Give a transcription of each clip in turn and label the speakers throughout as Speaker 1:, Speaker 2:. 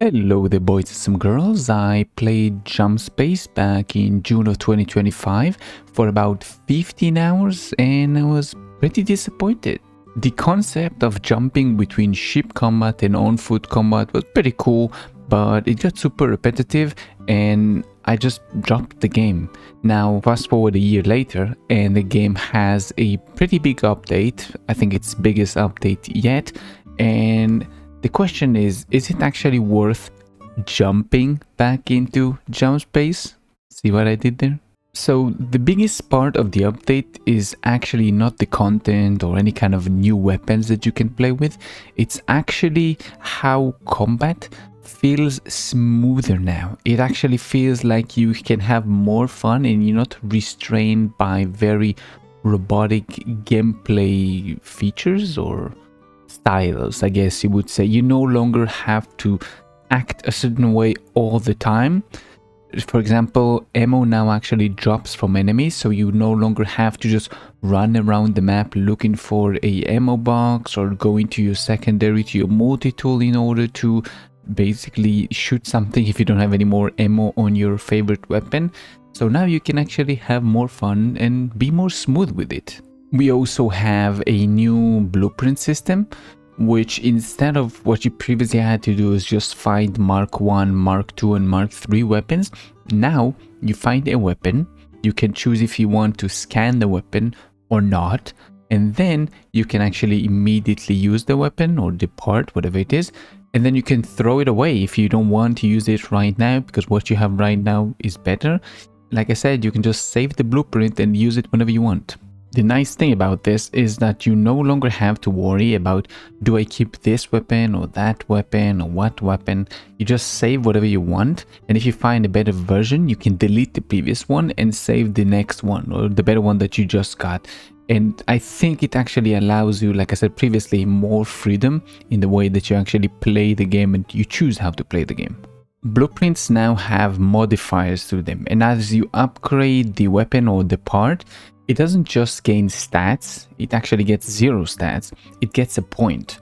Speaker 1: Hello there, boys and some girls. I played Jump Space back in June of 2025 for about 15 hours and I was pretty disappointed. The concept of jumping between ship combat and on-foot combat was pretty cool, but it got super repetitive and I just dropped the game. Now, fast forward a year later and the game has a pretty big update. I think it's biggest update yet, and the question is it actually worth jumping back into Jump Space? See what I did there? So the biggest part of the update is actually not the content or any kind of new weapons that you can play with. It's actually how combat feels smoother now. It actually feels like you can have more fun and you're not restrained by very robotic gameplay features or styles, I guess you would say. You no longer have to act a certain way all the time. For example, ammo now actually drops from enemies, so you no longer have to just run around the map looking for a ammo box or go into your secondary to your multi-tool in order to basically shoot something if you don't have any more ammo on your favorite weapon. So now you can actually have more fun and be more smooth with it. We also have a new blueprint system, which instead of what you previously had to do is just find Mark 1, Mark 2 and Mark 3 weapons, now you find a weapon, you can choose if you want to scan the weapon or not, and then you can actually immediately use the weapon or depart, whatever it is, and then you can throw it away if you don't want to use it right now because what you have right now is better. Like I said, you can just save the blueprint and use it whenever you want. The nice thing about this is that you no longer have to worry about, do I keep this weapon or that weapon or what weapon? You just save whatever you want, and if you find a better version, you can delete the previous one and save the next one or the better one that you just got. And I think it actually allows you, like I said previously, more freedom in the way that you actually play the game and you choose how to play the game. Blueprints now have modifiers to them, and as you upgrade the weapon or the part, it doesn't just gain stats, it actually gets 0 stats, it gets a point.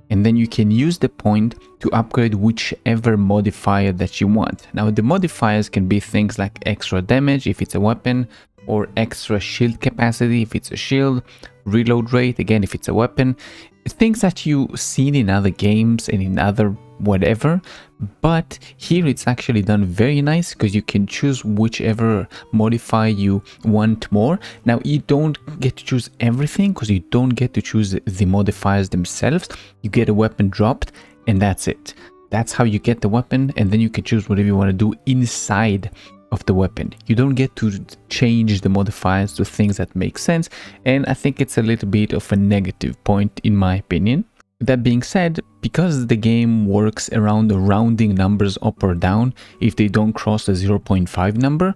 Speaker 1: And then you can use the point to upgrade whichever modifier that you want. Now the modifiers can be things like extra damage if it's a weapon, or extra shield capacity if it's a shield, reload rate again if it's a weapon, things that you've seen in other games and in other whatever, but here it's actually done very nice because you can choose whichever modifier you want more. Now you don't get to choose everything because you don't get to choose the modifiers themselves. You get a weapon dropped and that's it. That's how you get the weapon, and then you can choose whatever you want to do inside of the weapon. You don't get to change the modifiers to things that make sense, and I think it's a little bit of a negative point in my opinion. That being said, because the game works around the rounding numbers up or down, if they don't cross the 0.5 number,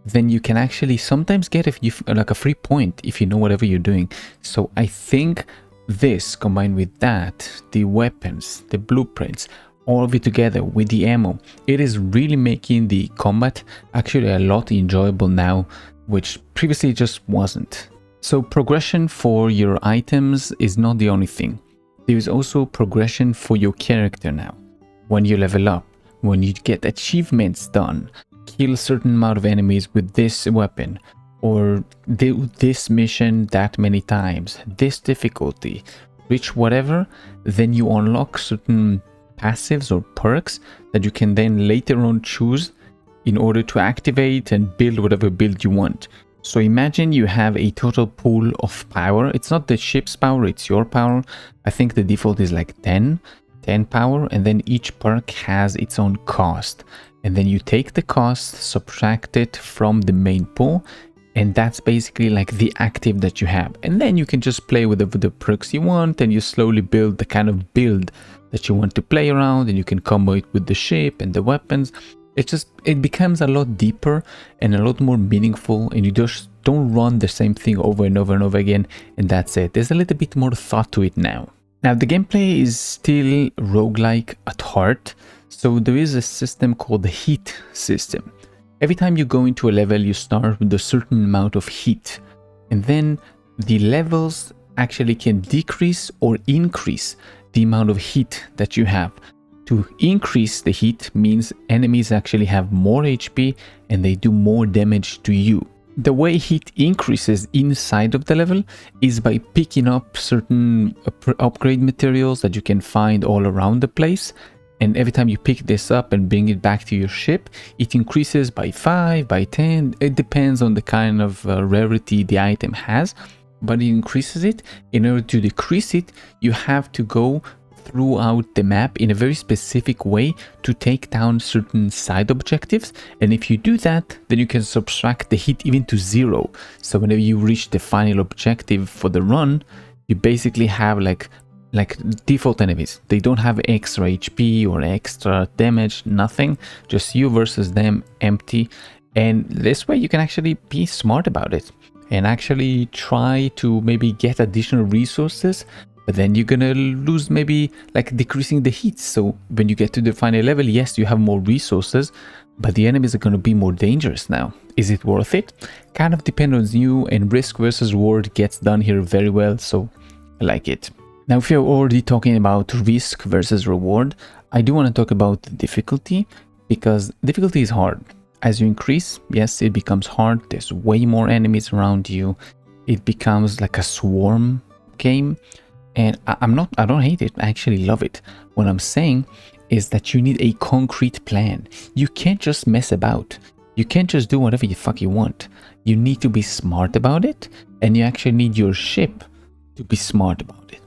Speaker 1: then you can actually sometimes get like a free point if you know whatever you're doing. So I think this combined with that, the weapons, the blueprints, all of it together with the ammo, it is really making the combat actually a lot enjoyable now, which previously just wasn't. So progression for your items is not the only thing. There is also progression for your character now. When you level up, when you get achievements done, kill a certain amount of enemies with this weapon, or do this mission that many times, this difficulty, reach whatever, then you unlock certain passives or perks that you can then later on choose in order to activate and build whatever build you want. So imagine you have a total pool of power. It's not the ship's power, it's your power. I think the default is like 10 power, and then each perk has its own cost. And then you take the cost, subtract it from the main pool, and that's basically like the active that you have. And then you can just play with the perks you want, and you slowly build the kind of build that you want to play around, and you can combo it with the ship and the weapons. It becomes a lot deeper and a lot more meaningful, and you just don't run the same thing over and over and over again, and that's it. There's a little bit more thought to it now. Now the gameplay is still roguelike at heart, so there is a system called the heat system. Every time you go into a level, you start with a certain amount of heat, and then the levels actually can decrease or increase the amount of heat that you have. To increase the hit means enemies actually have more HP and they do more damage to you. The way hit increases inside of the level is by picking up certain upgrade materials that you can find all around the place. And every time you pick this up and bring it back to your ship, it increases by 5, by 10. It depends on the kind of rarity the item has, but it increases it. In order to decrease it, you have to go throughout the map in a very specific way to take down certain side objectives, and if you do that, then you can subtract the hit even to 0. So whenever you reach the final objective for the run, you basically have like default enemies. They don't have extra HP or extra damage, nothing, just you versus them, empty. And this way you can actually be smart about it and actually try to maybe get additional resources. But then you're gonna lose, maybe like decreasing the hits. So when you get to the final level, yes, you have more resources, but the enemies are gonna be more dangerous now. Is it worth it? Kind of depends on you, and risk versus reward gets done here very well, so I like it. Now, if you're already talking about risk versus reward, I do want to talk about the difficulty, because difficulty is hard. As you increase, yes, it becomes hard. There's way more enemies around you. It becomes like a swarm game. And I don't hate it, I actually love it. What I'm saying is that you need a concrete plan. You can't just mess about. You can't just do whatever the fuck you want. You need to be smart about it, and you actually need your ship to be smart about it.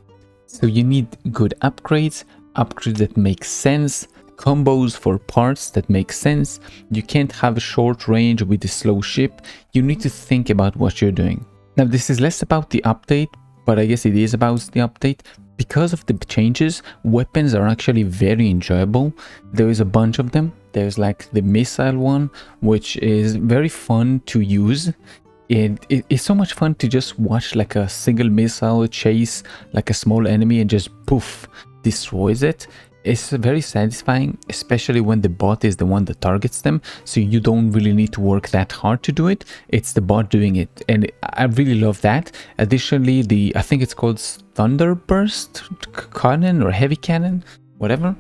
Speaker 1: So you need good upgrades that make sense, combos for parts that make sense. You can't have a short range with a slow ship. You need to think about what you're doing. Now, this is less about the update, but I guess it is about the update. Because of the changes, weapons are actually very enjoyable. There is a bunch of them. There's like the missile one, which is very fun to use. It's so much fun to just watch like a single missile chase like a small enemy and just poof, destroys it. It's very satisfying, especially when the bot is the one that targets them, so you don't really need to work that hard to do it. It's the bot doing it, and I really love that. Additionally, I think it's called Thunderburst Cannon or Heavy Cannon, whatever.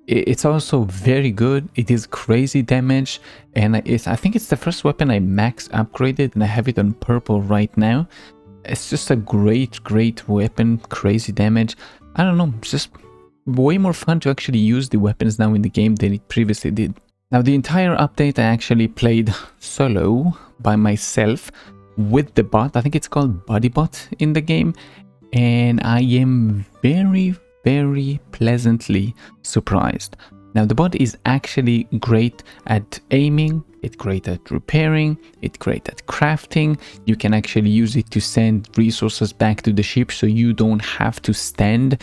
Speaker 1: It's also very good. It is crazy damage, and I think it's the first weapon I max upgraded, and I have it on purple right now. It's just a great weapon, crazy damage. I don't know, it's just way more fun to actually use the weapons now in the game than it previously did. Now, the entire update I actually played solo by myself with the bot. I think it's called BuddyBot in the game, and I am very pleasantly surprised. Now, the bot is actually great at aiming, it's great at repairing, it's great at crafting. You can actually use it to send resources back to the ship, so you don't have to stand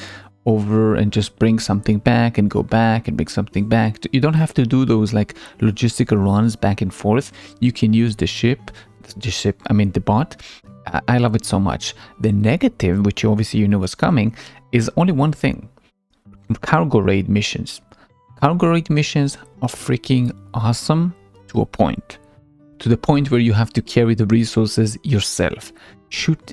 Speaker 1: over and just bring something back and go back and bring something back. You don't have to do those like logistical runs back and forth. You can use the bot. I love it so much. The negative, which obviously you know was coming, is only one thing: cargo raid missions. Cargo raid missions are freaking awesome to a point. To the point where you have to carry the resources yourself.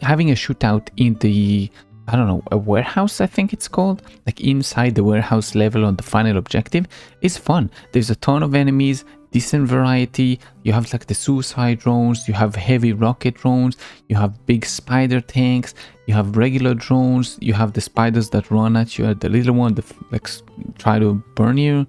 Speaker 1: Having a shootout in the, I don't know, a warehouse, I think it's called, like inside the warehouse level on the final objective, is fun. There's a ton of enemies, decent variety. You have like the suicide drones, you have heavy rocket drones, you have big spider tanks, you have regular drones, you have the spiders that run at you, the little one that like try to burn you.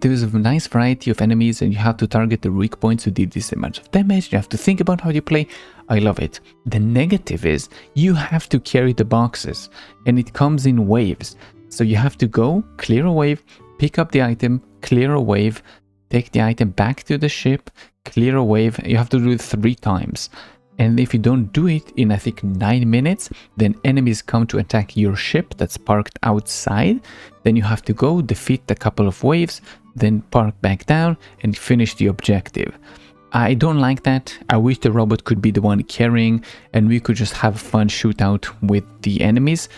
Speaker 1: There is a nice variety of enemies, and you have to target the weak points to do this amount of damage. You have to think about how you play. I love it. The negative is you have to carry the boxes, and it comes in waves. So you have to go, clear a wave, pick up the item, clear a wave, take the item back to the ship, clear a wave. You have to do it 3 times. And if you don't do it in, I think, 9 minutes, then enemies come to attack your ship that's parked outside. Then you have to go defeat a couple of waves, then park back down and finish the objective. I don't like that. I wish the robot could be the one carrying, and we could just have a fun shootout with the enemies.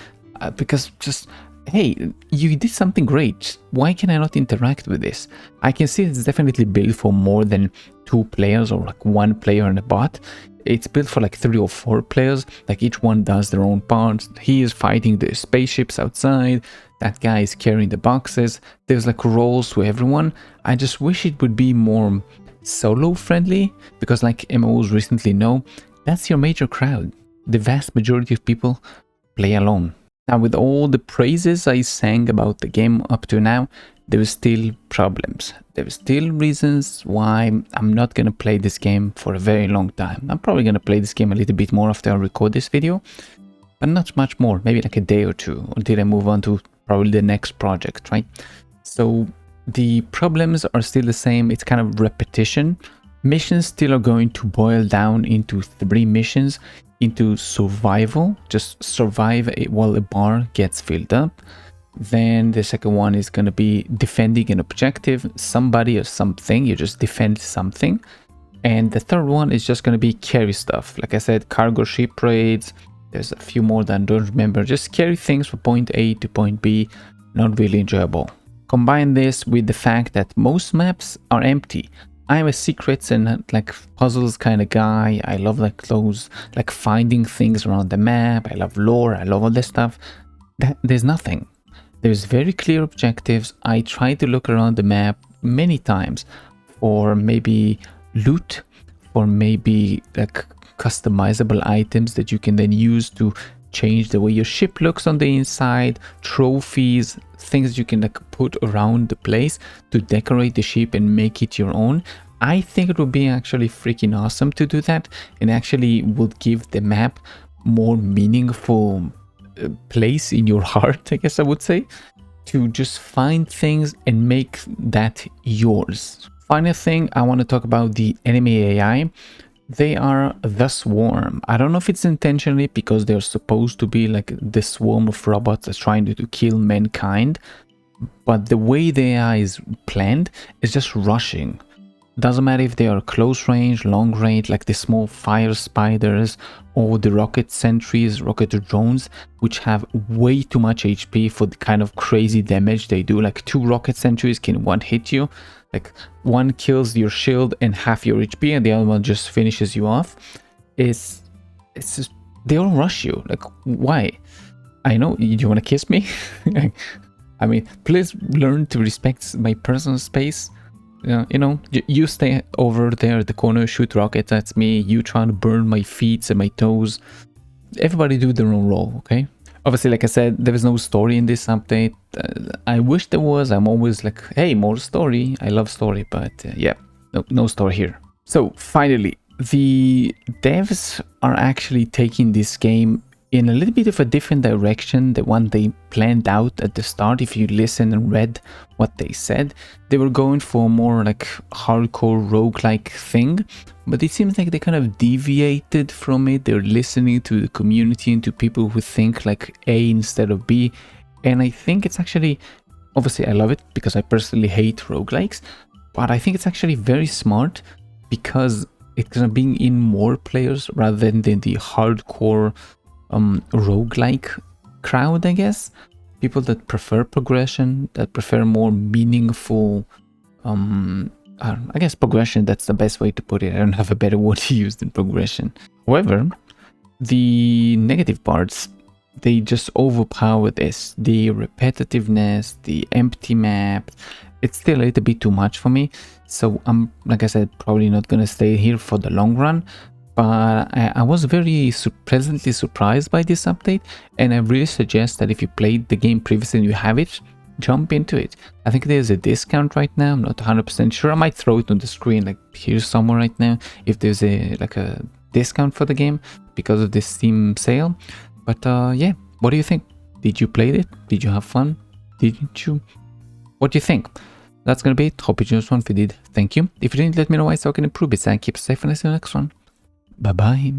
Speaker 1: Because just, hey, you did something great. Why can I not interact with this? I can see it's definitely built for more than 2 players or like 1 player and a bot. it's built for like 3 or 4 players. Like each one does their own parts. He is fighting the spaceships outside. That guy is carrying the boxes. There's like roles to everyone. I just wish it would be more solo friendly, because like MMOs recently know, that's your major crowd. The vast majority of people play alone. Now, with all the praises I sang about the game up to now, there is still problems. There is still reasons why I'm not gonna play this game for a very long time. I'm probably gonna play this game a little bit more after I record this video, but not much more, maybe like a day or two, until I move on to probably the next project, right? So the problems are still the same. It's kind of repetition. Missions still are going to boil down into 3 missions, into survival, just survive while a bar gets filled up. Then the second one is going to be defending an objective, somebody or something. You just defend something. And the third one is just going to be carry stuff. Like I said, cargo ship raids. There's a few more that I don't remember. Just carry things from point A to point B. Not really enjoyable. Combine this with the fact that most maps are empty. I'm a secrets and like puzzles kind of guy. I love like those, like finding things around the map. I love lore. I love all this stuff. There's nothing. There's very clear objectives. I tried to look around the map many times for maybe loot, for maybe like customizable items that you can then use to change the way your ship looks on the inside, trophies, things you can like put around the place to decorate the ship and make it your own. I think it would be actually freaking awesome to do that, and actually would give the map more meaningful place in your heart, I guess I would say, to just find things and make that yours. Final thing, I want to talk about the enemy AI. They are the swarm. I don't know if it's intentionally, because they're supposed to be like the swarm of robots that's trying to kill mankind, but the way the AI is planned is just rushing. Doesn't matter if they are close range, long range, like the small fire spiders, or the rocket sentries, rocket drones, which have way too much HP for the kind of crazy damage they do. Like 2 rocket sentries can one hit you. Like one kills your shield and half your HP, and the other one just finishes you off. It's just, they all rush you. Like, why? I know you want to kiss me. I mean, please learn to respect my personal space. You know, you stay over there at the corner, shoot rockets at me. You trying to burn my feet and my toes. Everybody do their own role, okay? Obviously, like I said, there is no story in this update. I wish there was. I'm always like, hey, more story. I love story, but yeah, no story here. So finally, the devs are actually taking this game in a little bit of a different direction, the one they planned out at the start. If you listen and read what they said, they were going for more like hardcore roguelike thing, but it seems like they kind of deviated from it. They're listening to the community and to people who think like A instead of B, and I think it's actually, obviously I love it because I personally hate roguelikes, but I think it's actually very smart, because it's gonna bring in more players rather than the hardcore roguelike crowd, I guess. People that prefer progression, that prefer more meaningful, I guess progression, that's the best way to put it. I don't have a better word to use than progression. However, the negative parts, they just overpower this. The repetitiveness, the empty map, it's still a little bit too much for me. So I'm, like I said, probably not gonna stay here for the long run. But I was very pleasantly surprised by this update, and I really suggest that if you played the game previously and you have it, jump into it. I think there's a discount right now. I'm not 100% sure. I might throw it on the screen, like here somewhere right now, if there's a discount for the game because of this Steam sale. But yeah, what do you think? Did you play it? Did you have fun? Didn't you? What do you think? That's gonna be it. Hope you enjoyed this one. If you did, thank you. If you didn't, let me know so I can improve it. And keep safe, and I'll see you next one. Bye bye.